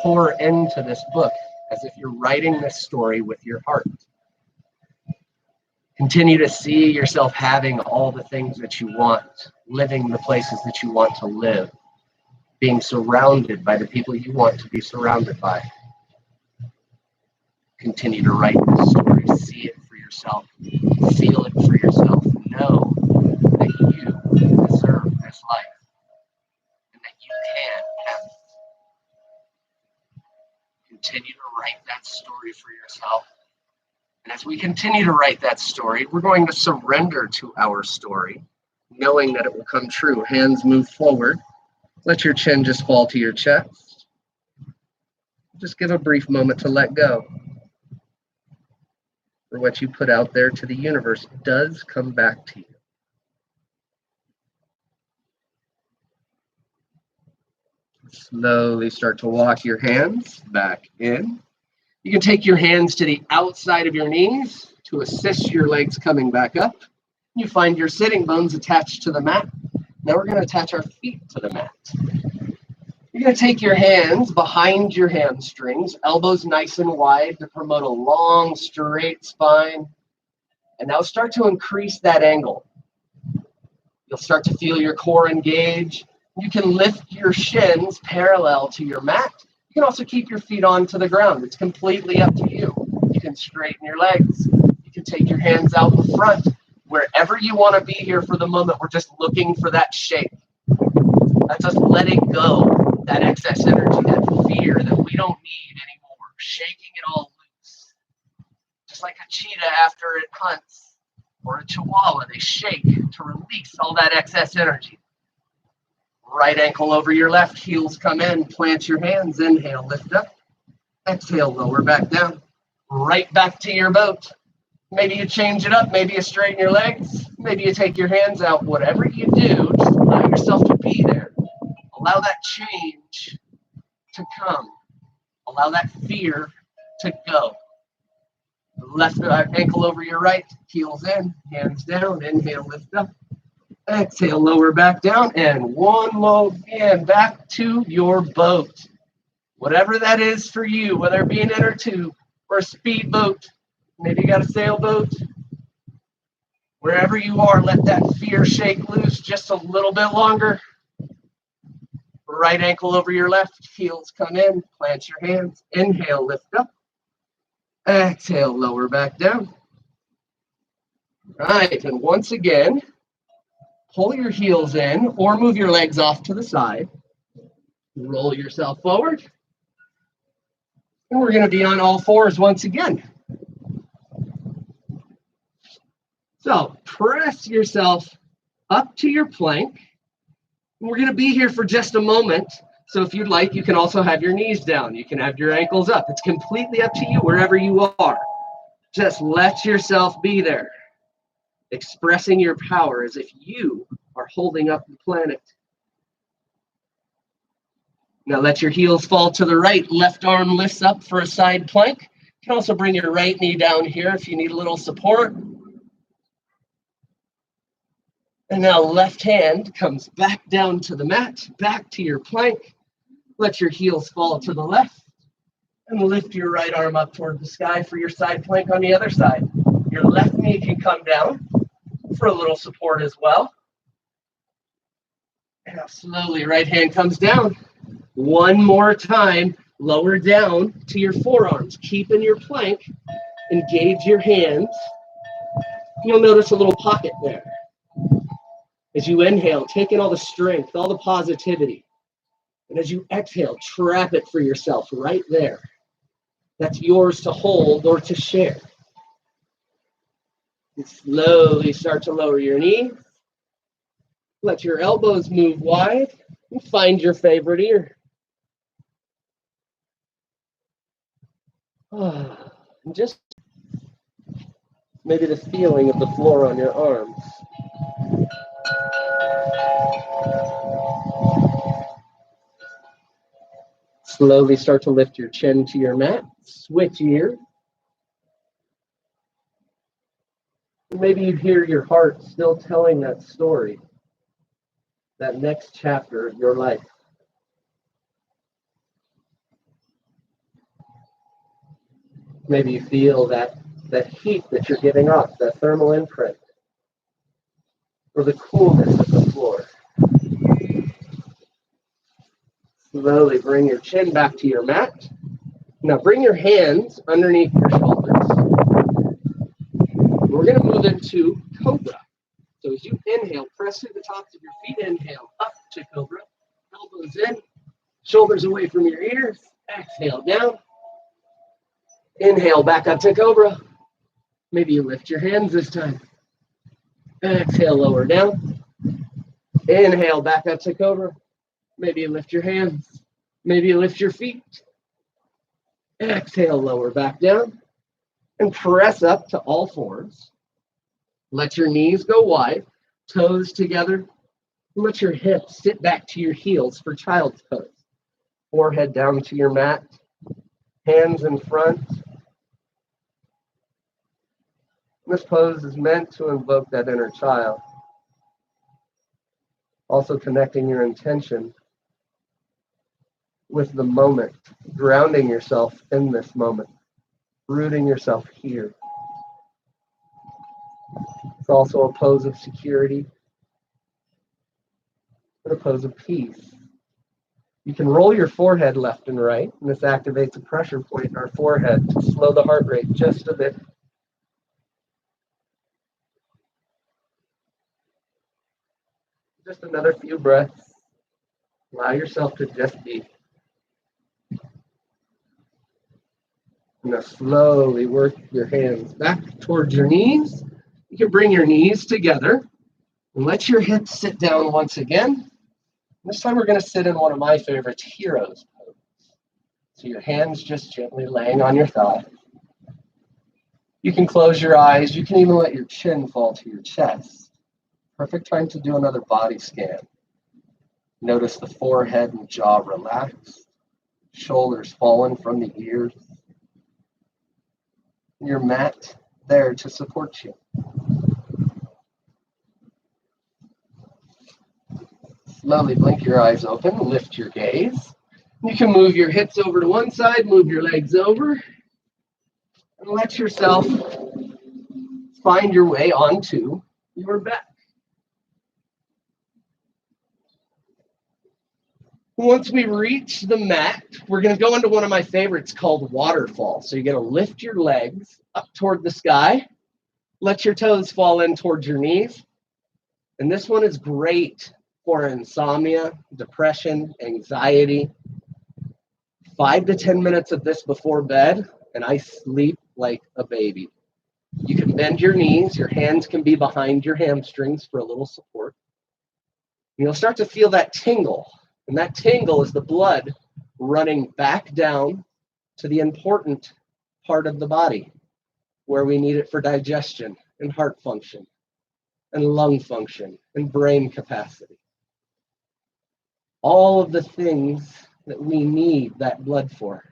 pour into this book as if you're writing this story with your heart. Continue to see yourself having all the things that you want, living the places that you want to live, being surrounded by the people you want to be surrounded by. Continue to write this story, see it for yourself, feel it for yourself, know that you deserve this life and that you can have it. Continue to write that story for yourself. And as we continue to write that story, we're going to surrender to our story, knowing that it will come true. Hands move forward. Let your chin just fall to your chest. Just give a brief moment to let go. For what you put out there to the universe does come back to you. Slowly start to walk your hands back in. You can take your hands to the outside of your knees to assist your legs coming back up. You find your sitting bones attached to the mat. Now we're going to attach our feet to the mat. You're going to take your hands behind your hamstrings, elbows nice and wide to promote a long, straight spine. And now start to increase that angle. You'll start to feel your core engage. You can lift your shins parallel to your mat. You can also keep your feet onto the ground. It's completely up to you. You can straighten your legs. You can take your hands out in front. Wherever you want to be here for the moment, we're just looking for that shape. That's us letting go that excess energy, that fear that we don't need anymore. Shaking it all loose. Just like a cheetah after it hunts, or a chihuahua, they shake to release all that excess energy. Right ankle over your left, heels come in, plant your hands, inhale, lift up. Exhale, lower back down. Right back to your boat. Maybe you change it up, maybe you straighten your legs, maybe you take your hands out. Whatever you do, just allow yourself to be there. Allow that change to come. Allow that fear to go. Left ankle over your right, heels in, hands down, inhale, lift up. Exhale, lower back down, and one low and back to your boat. Whatever that is for you, whether it be an inner tube or a speedboat, maybe you got a sailboat. Wherever you are, let that fear shake loose just a little bit longer. Right ankle over your left, heels come in, plant your hands, inhale, lift up. Exhale, lower back down. Right, and once again, pull your heels in or move your legs off to the side. Roll yourself forward. And we're going to be on all fours once again. So press yourself up to your plank. We're going to be here for just a moment. So if you'd like, you can also have your knees down. You can have your ankles up. It's completely up to you wherever you are. Just let yourself be there. Expressing your power as if you are holding up the planet. Now let your heels fall to the right. Left arm lifts up for a side plank. You can also bring your right knee down here if you need a little support. And now left hand comes back down to the mat, back to your plank. Let your heels fall to the left. And lift your right arm up toward the sky for your side plank on the other side. Your left knee can come down for a little support as well. And now slowly, right hand comes down. One more time, lower down to your forearms. Keep in your plank, engage your hands. You'll notice a little pocket there. As you inhale, take in all the strength, all the positivity. And as you exhale, trap it for yourself right there. That's yours to hold or to share. And slowly start to lower your knees. Let your elbows move wide and find your favorite ear. And just maybe the feeling of the floor on your arms. Slowly start to lift your chin to your mat. Switch ear. Maybe you hear your heart still telling that story, that next chapter of your life. Maybe you feel that heat that you're giving off, that thermal imprint, or the coolness of the floor. Slowly bring your chin back to your mat. Now bring your hands underneath your shoulders. We're going to move into Cobra. So as you inhale, press through the tops of your feet. Inhale, up to cobra. Elbows in, shoulders away from your ears. Exhale, down. Inhale, back up to cobra. Maybe you lift your hands this time. Exhale, lower down. Inhale, back up to cobra. Maybe you lift your hands. Maybe you lift your feet. Exhale, lower back down. And press up to all fours. Let your knees go wide, toes together. Let your hips sit back to your heels for child's pose. Forehead down to your mat, hands in front. This pose is meant to invoke that inner child. Also connecting your intention with the moment, grounding yourself in this moment, rooting yourself here. It's also a pose of security and a pose of peace. You can roll your forehead left and right, and this activates a pressure point in our forehead to slow the heart rate just a bit. Just another few breaths. Allow yourself to just be. Now slowly work your hands back towards your knees. You can bring your knees together and let your hips sit down once again. This time we're going to sit in one of my favorites, hero's pose. So your hands just gently laying on your thigh. You can close your eyes. You can even let your chin fall to your chest. Perfect time to do another body scan. Notice the forehead and jaw relaxed, shoulders fallen from the ears. Your mat there to support you. Slowly blink your eyes open, lift your gaze. You can move your hips over to one side, move your legs over, and let yourself find your way onto your back. Once we reach the mat, we're going to go into one of my favorites called waterfall. So you're going to lift your legs up toward the sky, let your toes fall in towards your knees. And this one is great for insomnia, depression, anxiety. 5 to 10 minutes of this before bed, and I sleep like a baby. You can bend your knees. Your hands can be behind your hamstrings for a little support. And you'll start to feel that tingle. And that tingle is the blood running back down to the important part of the body where we need it for digestion and heart function and lung function and brain capacity. All of the things that we need that blood for.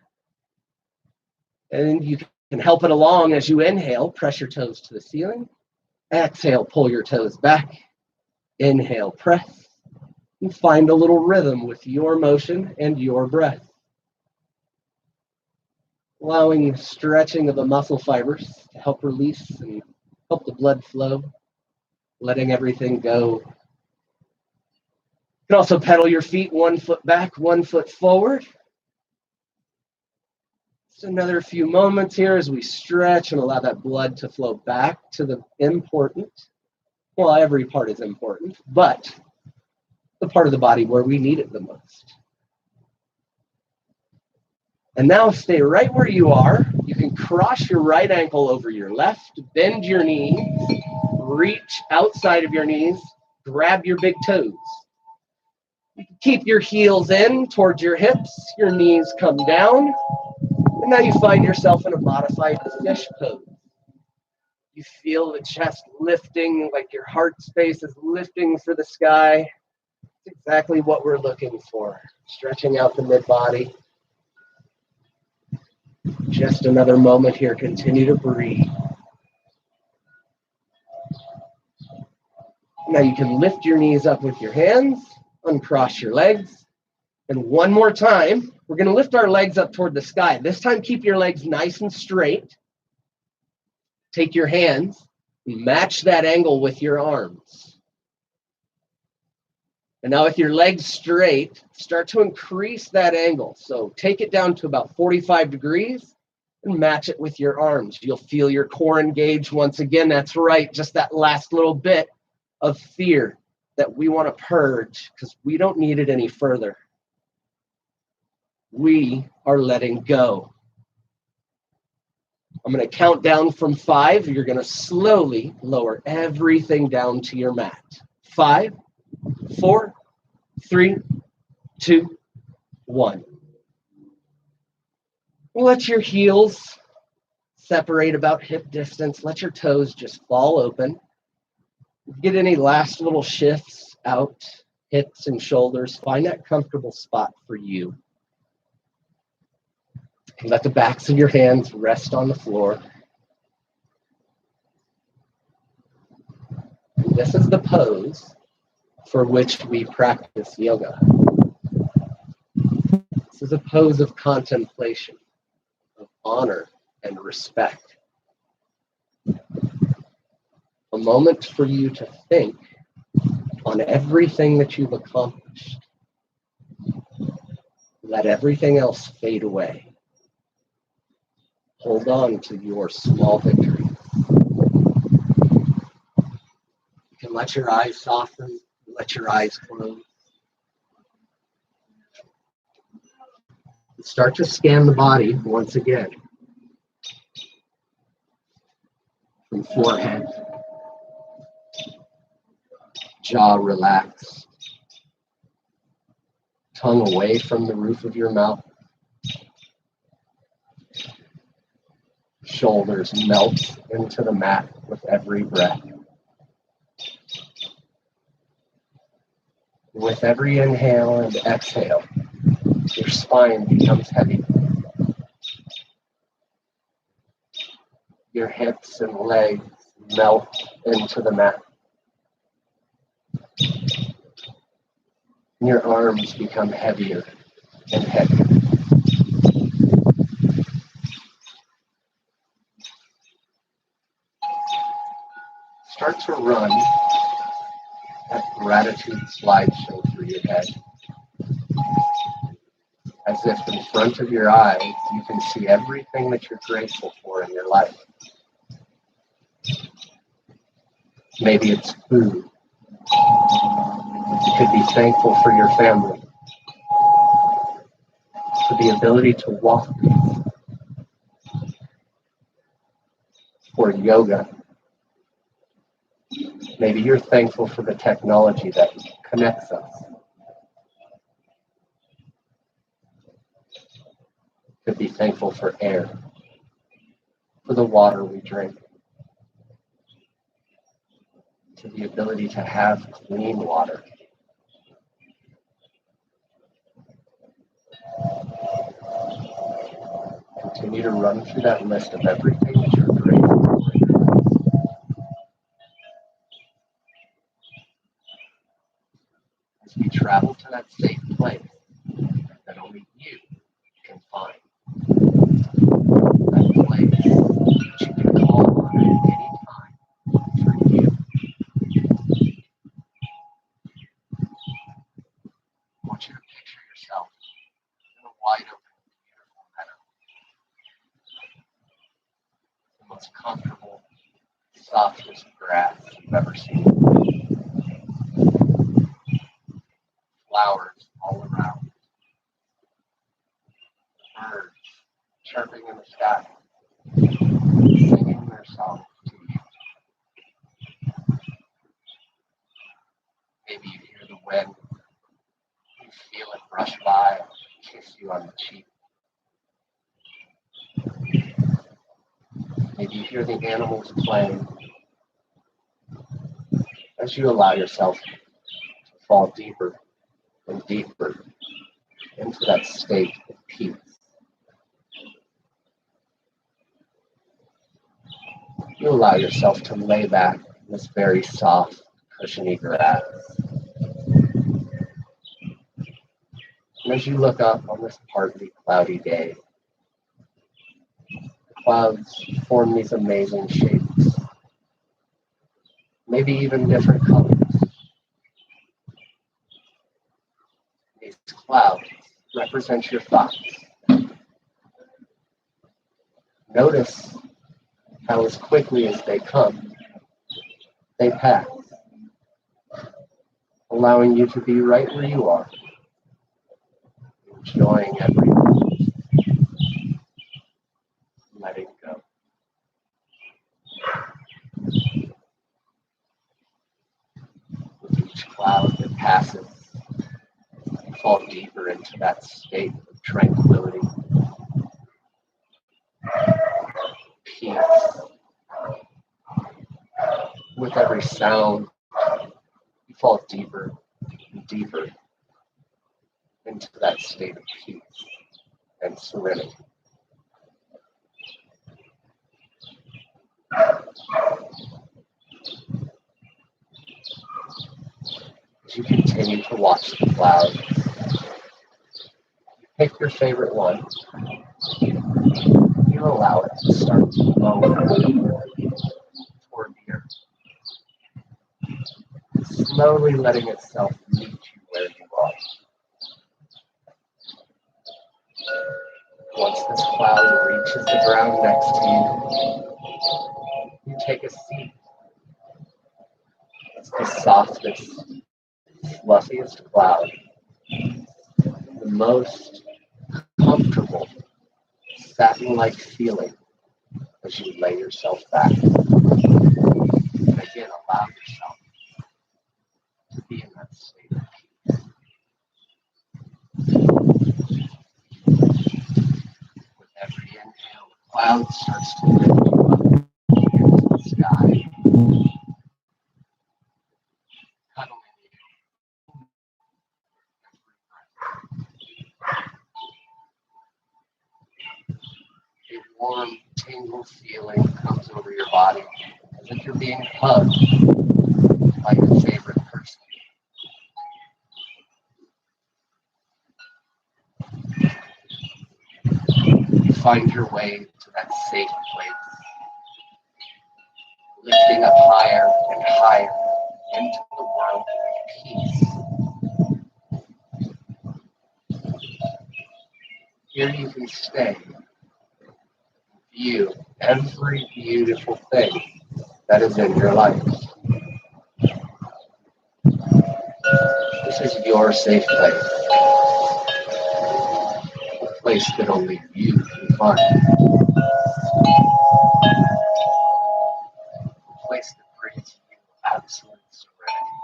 And you can help it along as you inhale, press your toes to the ceiling. Exhale, pull your toes back. Inhale, press. And find a little rhythm with your motion and your breath. Allowing stretching of the muscle fibers to help release and help the blood flow, letting everything go. You can also pedal your feet 1 foot back, 1 foot forward. Just another few moments here as we stretch and allow that blood to flow back to the important. Well, every part is important, but the part of the body where we need it the most. And now stay right where you are. You can cross your right ankle over your left, bend your knees, reach outside of your knees, grab your big toes. You can keep your heels in towards your hips, your knees come down, and now you find yourself in a modified fish pose. You feel the chest lifting, like your heart space is lifting for the sky. It's exactly what we're looking for. Stretching out the mid-body. Just another moment here. Continue to breathe. Now you can lift your knees up with your hands, uncross your legs. And one more time, we're going to lift our legs up toward the sky. This time, keep your legs nice and straight. Take your hands, match that angle with your arms. And now with your legs straight, start to increase that angle. So take it down to about 45 degrees and match it with your arms. You'll feel your core engage once again. That's right, just that last little bit. of fear that we want to purge because we don't need it any further. We are letting go. I'm going to count down from 5. You're going to slowly lower everything down to your mat. 5, 4, 3, 2, 1. Let your heels separate about hip distance. Let your toes just fall open. Get any last little shifts out, hips and shoulders. Find that comfortable spot for you. Let the backs of your hands rest on the floor. This is the pose for which we practice yoga. This is a pose of contemplation, of honor and respect. A moment for you to think on everything that you've accomplished. Let everything else fade away. Hold on to your small victory. You can let your eyes soften, let your eyes close. Start to scan the body once again. From forehead, jaw relaxed, tongue away from the roof of your mouth. Shoulders melt into the mat with every breath. With every inhale and exhale, your spine becomes heavy. Your hips and legs melt into the mat. Your arms become heavier and heavier. Start to run that gratitude slideshow through your head. As if in front of your eyes, you can see everything that you're grateful for in your life. Maybe it's food. You could be thankful for your family, for the ability to walk, for yoga. Maybe you're thankful for the technology that connects us. Could be thankful for air, for the water we drink, to the ability to have clean water. Continue to run through that list of everything that you're grateful for. As we travel to that safe place that only you can find. That place that you can call on at any time for you. I want you to picture yourself in a wide open, beautiful meadow. The most comfortable, softest grass you've ever seen. Flowers all around. Birds chirping in the sky, singing their songs to you. Maybe you hear the wind, you feel it brush by, kiss you on the cheek. Maybe you hear the animals playing as you allow yourself to fall deeper and deeper into that state of peace. You allow yourself to lay back in this very soft, cushiony grass. And as you look up on this partly cloudy day, clouds form these amazing shapes, maybe even different colors. These clouds represent your thoughts. Notice how as quickly as they come, they pass. allowing you to be right where you are, enjoying every moment, letting go. With each cloud that passes, you fall deeper into that state of tranquility, peace. With every sound, you fall deeper and deeper into that state of peace and serenity. As you continue to watch the clouds, pick your favorite one. You allow it to start to lower toward the earth, slowly letting itself meet you where you are. Once this cloud reaches the ground next to you, you take a seat. It's the softest, fluffiest cloud, the most comfortable, satin-like feeling as you lay yourself back. And again, allow yourself to be in that state of peace. With every inhale, the cloud starts to lift you up into the sky, cuddling you. A warm, tingle feeling comes over your body as if you're being hugged by your favorite person. You find your way to that safe place, lifting up higher and higher into the world of peace. Here you can stay, view every beautiful thing that is in your life. This is your safe place, a place that only you can find, a place that brings you absolute serenity,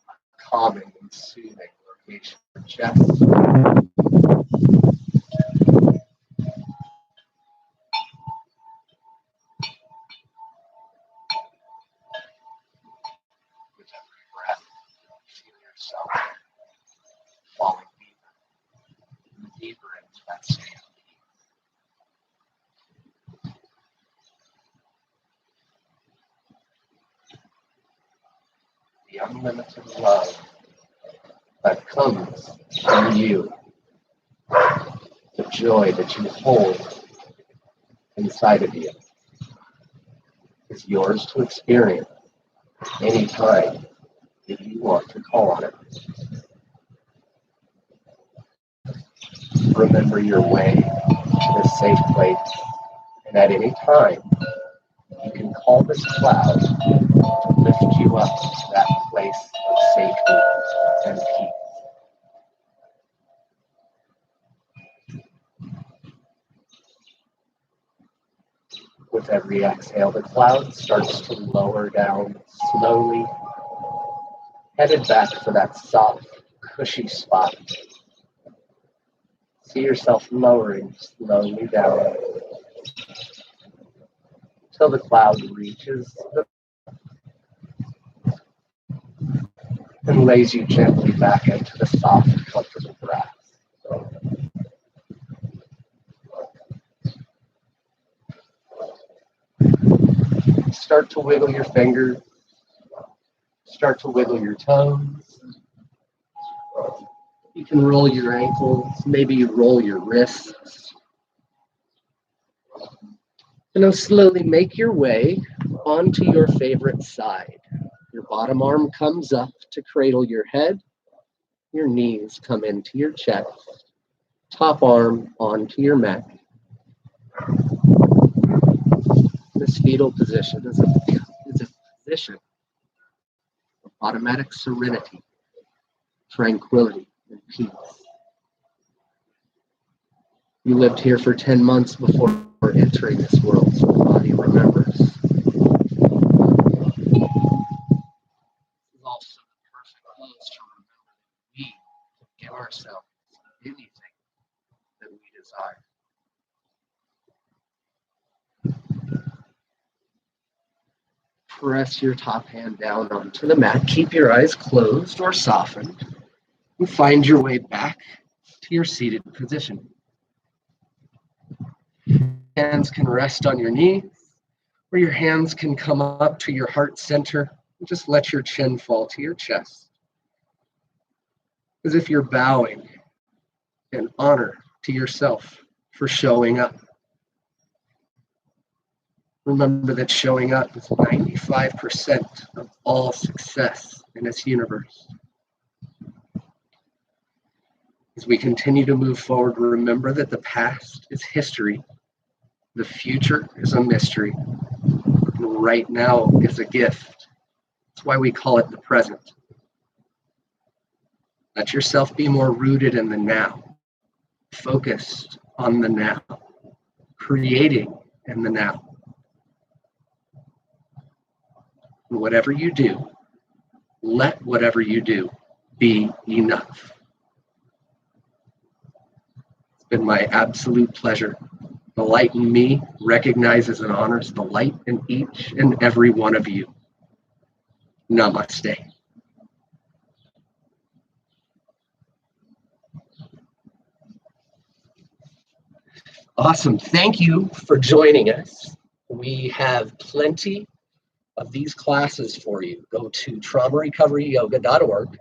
a calming and soothing location for chest. With every breath, feel yourself falling deeper and deeper into that state of peace. The unlimited love that comes from you, the joy that you hold inside of you, is yours to experience anytime that you want to call on it. Remember your way to this safe place, and at any time, you can call this cloud to lift you up to that place of safety and peace. With every exhale, the cloud starts to lower down slowly, headed back for that soft, cushy spot. See yourself lowering slowly down until the cloud reaches and lays you gently back into the soft, comfortable grass. Start to wiggle your fingers, start to wiggle your toes. You can roll your ankles, maybe you roll your wrists. And now slowly make your way onto your favorite side. Your bottom arm comes up to cradle your head. Your knees come into your chest. Top arm onto your mat. This fetal position is a position automatic serenity, tranquility, and peace. You lived here for 10 months before entering this world, so the body remembers. This is also the perfect place to remember that we can give ourselves anything that we desire. Press your top hand down onto the mat. Keep your eyes closed or softened, and find your way back to your seated position. Hands can rest on your knees, or your hands can come up to your heart center. And just let your chin fall to your chest, as if you're bowing in honor to yourself for showing up. Remember that showing up is 95% of all success in this universe. As we continue to move forward, remember that the past is history, the future is a mystery, and right now is a gift. That's why we call it the present. Let yourself be more rooted in the now, focused on the now, creating in the now. And whatever you do, let whatever you do be enough. It's been my absolute pleasure. The light in me recognizes and honors the light in each and every one of you. Namaste. Awesome. Thank you for joining us. We have plenty of these classes for you. Go to traumarecoveryyoga.org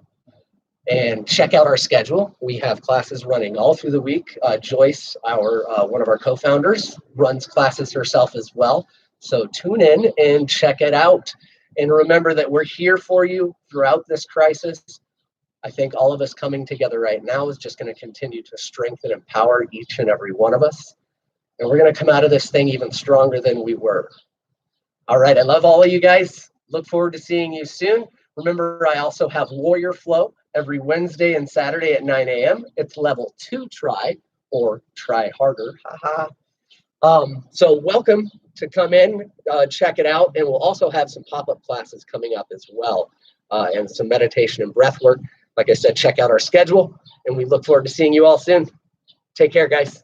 and check out our schedule. We have classes running all through the week. Joyce, one of our co-founders, runs classes herself as well. So tune in and check it out. And remember that we're here for you throughout this crisis. I think all of us coming together right now is just going to continue to strengthen and empower each and every one of us. And we're going to come out of this thing even stronger than we were. All right, I love all of you guys. Look forward to seeing you soon. Remember, I also have Warrior Flow every Wednesday and Saturday at 9 a.m. It's level 2 try, or try harder. So welcome to come in, check it out. And we'll also have some pop-up classes coming up as well, and some meditation and breath work. Like I said, check out our schedule, and we look forward to seeing you all soon. Take care, guys.